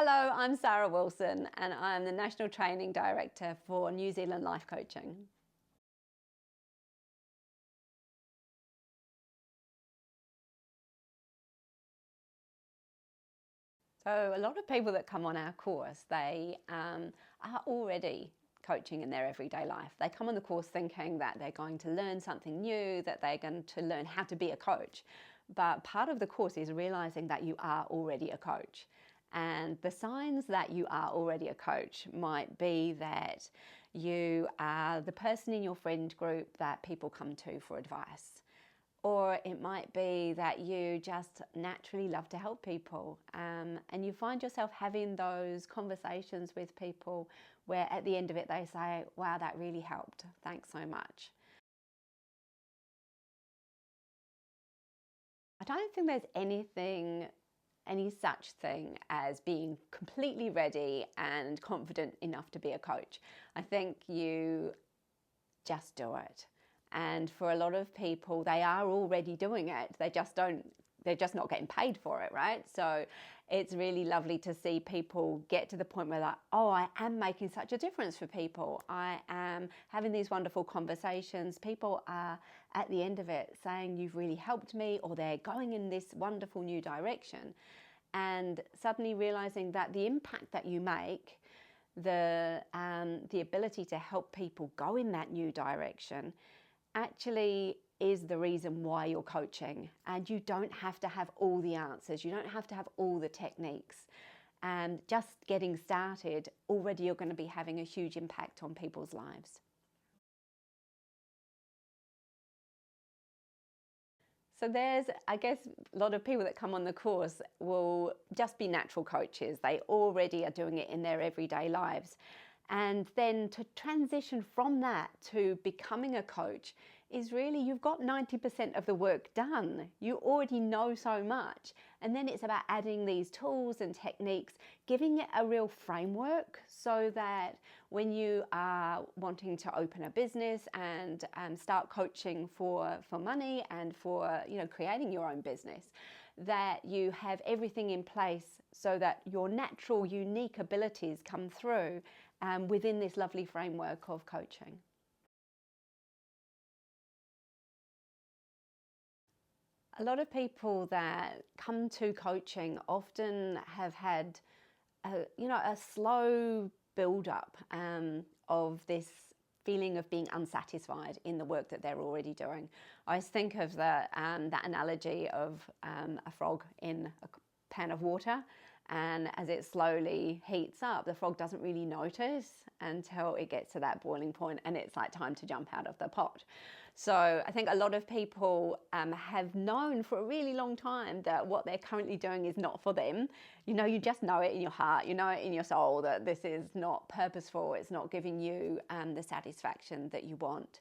Hello, I'm Sara Wilson and I'm the National Training Director for New Zealand Life Coaching. So a lot of people that come on our course, they are already coaching in their everyday life. They come on the course thinking that they're going to learn something new, that they're going to learn how to be a coach. But part of the course is realizing that you are already a coach. And the signs that you are already a coach might be that you are the person in your friend group that people come to for advice. Or it might be that you just naturally love to help people, and you find yourself having those conversations with people where at the end of it they say, wow, that really helped, thanks so much. I don't think there's any such thing as being completely ready and confident enough to be a coach. I think you just do it. And for a lot of people, they are already doing it. They're just not getting paid for it, right? So it's really lovely to see people get to the point where they're like, oh, I am making such a difference for people. I am having these wonderful conversations. People are at the end of it saying, you've really helped me, or they're going in this wonderful new direction. And suddenly realizing that the impact that you make, the ability to help people go in that new direction actually is the reason why you're coaching. And you don't have to have all the answers. You don't have to have all the techniques. And just getting started, already you're going to be having a huge impact on people's lives. So there's, I guess, a lot of people that come on the course will just be natural coaches. They already are doing it in their everyday lives. And then to transition from that to becoming a coach is really, you've got 90% of the work done. You already know so much. And then it's about adding these tools and techniques, giving it a real framework so that when you are wanting to open a business and start coaching for money and for creating your own business, that you have everything in place so that your natural, unique abilities come through within this lovely framework of coaching. A lot of people that come to coaching often have had a slow build-up of this feeling of being unsatisfied in the work that they're already doing. I always think of that analogy of a frog in a pan of water, and as it slowly heats up, the frog doesn't really notice until it gets to that boiling point and it's like time to jump out of the pot. So I think a lot of people have known for a really long time that what they're currently doing is not for them. You just know it in your heart, you know it in your soul that this is not purposeful, it's not giving you the satisfaction that you want.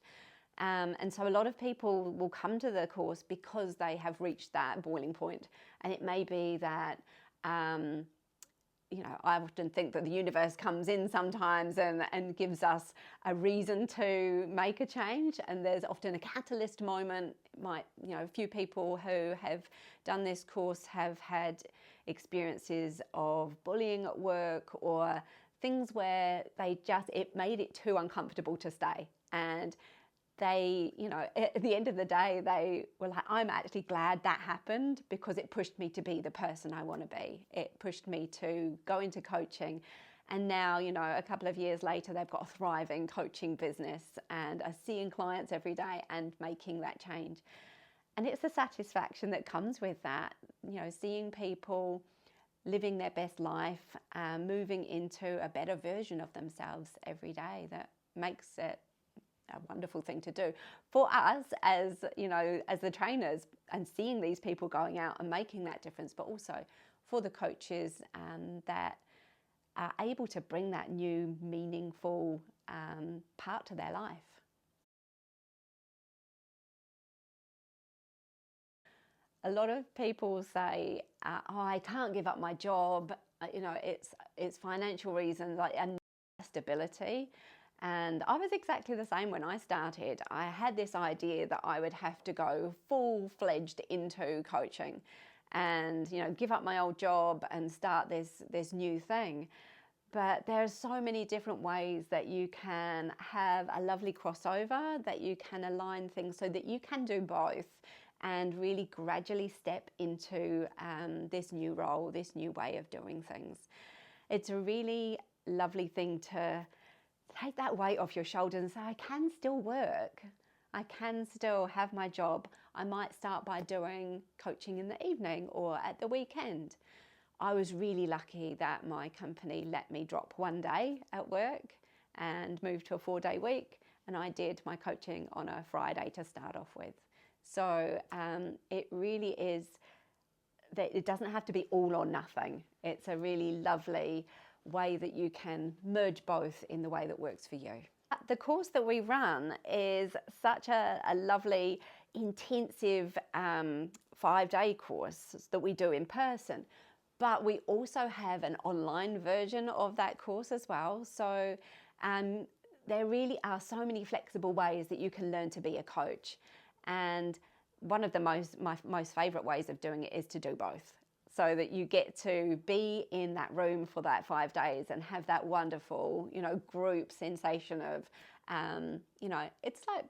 And so a lot of people will come to the course because they have reached that boiling point. And it may be that I often think that the universe comes in sometimes and gives us a reason to make a change. And there's often a catalyst moment. A few people who have done this course have had experiences of bullying at work or things where it made it too uncomfortable to stay. And they, at the end of the day, they were like, I'm actually glad that happened because it pushed me to be the person I want to be. It pushed me to go into coaching. And now, a couple of years later, they've got a thriving coaching business and are seeing clients every day and making that change. And it's the satisfaction that comes with that, seeing people living their best life, moving into a better version of themselves every day, that makes it a wonderful thing to do for us as the trainers, and seeing these people going out and making that difference, but also for the coaches that are able to bring that new meaningful part to their life. A lot of people say, oh, I can't give up my job, it's financial reasons and stability. And I was exactly the same when I started. I had this idea that I would have to go full-fledged into coaching. and, you know, give up my old job and start this new thing. But there are so many different ways that you can have a lovely crossover, that you can align things so that you can do both and really gradually step into this new role, this new way of doing things. It's a really lovely thing to take that weight off your shoulders and say, I can still work. I can still have my job. I might start by doing coaching in the evening or at the weekend. I was really lucky that my company let me drop one day at work and move to a 4-day week, and I did my coaching on a Friday to start off with. So it really is that it doesn't have to be all or nothing. It's a really lovely way that you can merge both in the way that works for you. The course that we run is such a lovely, intensive 5-day course that we do in person. But we also have an online version of that course as well. So there really are so many flexible ways that you can learn to be a coach. And one of my most favorite ways of doing it is to do both, so that you get to be in that room for that 5 days and have that wonderful, you know, group sensation of, you know, it's like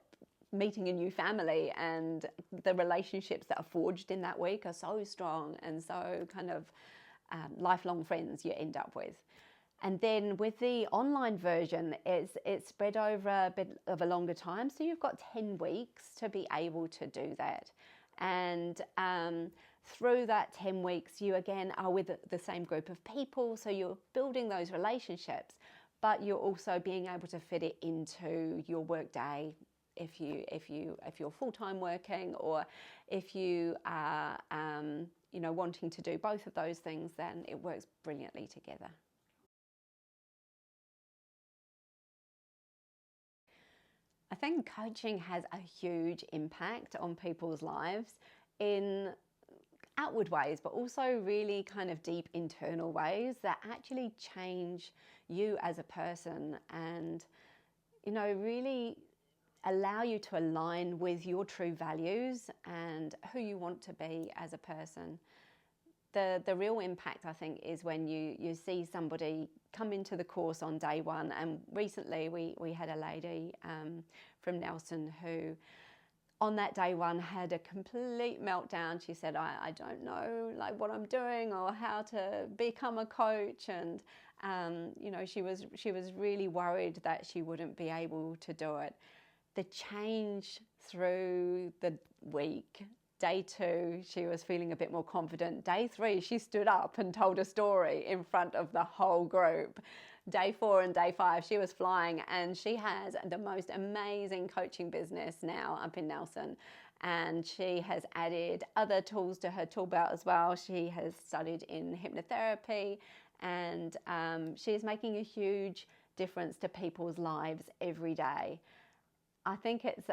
meeting a new family, and the relationships that are forged in that week are so strong and so kind of lifelong friends you end up with. And then with the online version, it's spread over a bit of a longer time. So you've got 10 weeks to be able to do that. And through that 10 weeks, you again are with the same group of people. So you're building those relationships, but you're also being able to fit it into your work day. If you're full-time working, or if you are you know, wanting to do both of those things, then it works brilliantly together. I think coaching has a huge impact on people's lives in outward ways, but also really kind of deep internal ways that actually change you as a person and, you know, really allow you to align with your true values and who you want to be as a person. The real impact, I think, is when you see somebody come into the course on day one. And recently we had a lady from Nelson who on that day one had a complete meltdown. She said, I don't know like what I'm doing or how to become a coach. And you know, she was really worried that she wouldn't be able to do it. The change through the week, day 2, she was feeling a bit more confident. Day 3, she stood up and told a story in front of the whole group. Day 4 and day 5, she was flying, and she has the most amazing coaching business now up in Nelson. And she has added other tools to her tool belt as well. She has studied in hypnotherapy, and she is making a huge difference to people's lives every day. I think it's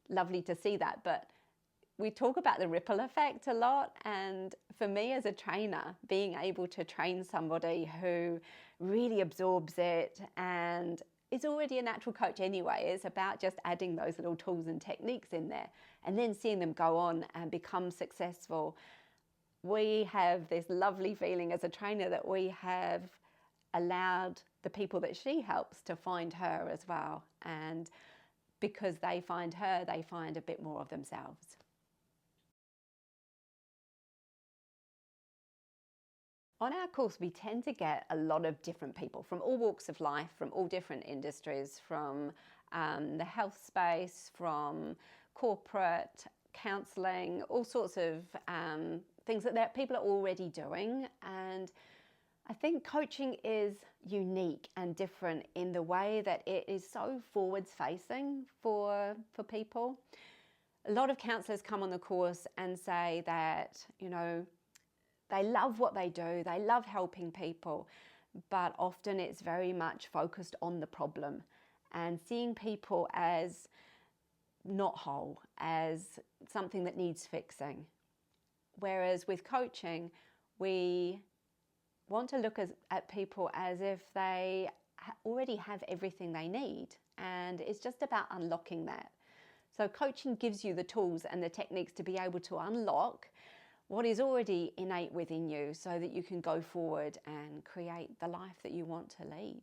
lovely to see that, but we talk about the ripple effect a lot, and for me as a trainer, being able to train somebody who really absorbs it and is already a natural coach anyway, it's about just adding those little tools and techniques in there and then seeing them go on and become successful. We have this lovely feeling as a trainer that we have allowed the people that she helps to find her as well, and because they find her, they find a bit more of themselves. On our course, we tend to get a lot of different people from all walks of life, from all different industries, from the health space, from corporate, counselling, all sorts of things that people are already doing. And I think coaching is unique and different in the way that it is so forwards facing for people. A lot of counsellors come on the course and say that, you know, they love what they do, they love helping people, but often it's very much focused on the problem and seeing people as not whole, as something that needs fixing. Whereas with coaching, we want to look at people as if they already have everything they need, and it's just about unlocking that. So coaching gives you the tools and the techniques to be able to unlock what is already innate within you so that you can go forward and create the life that you want to lead.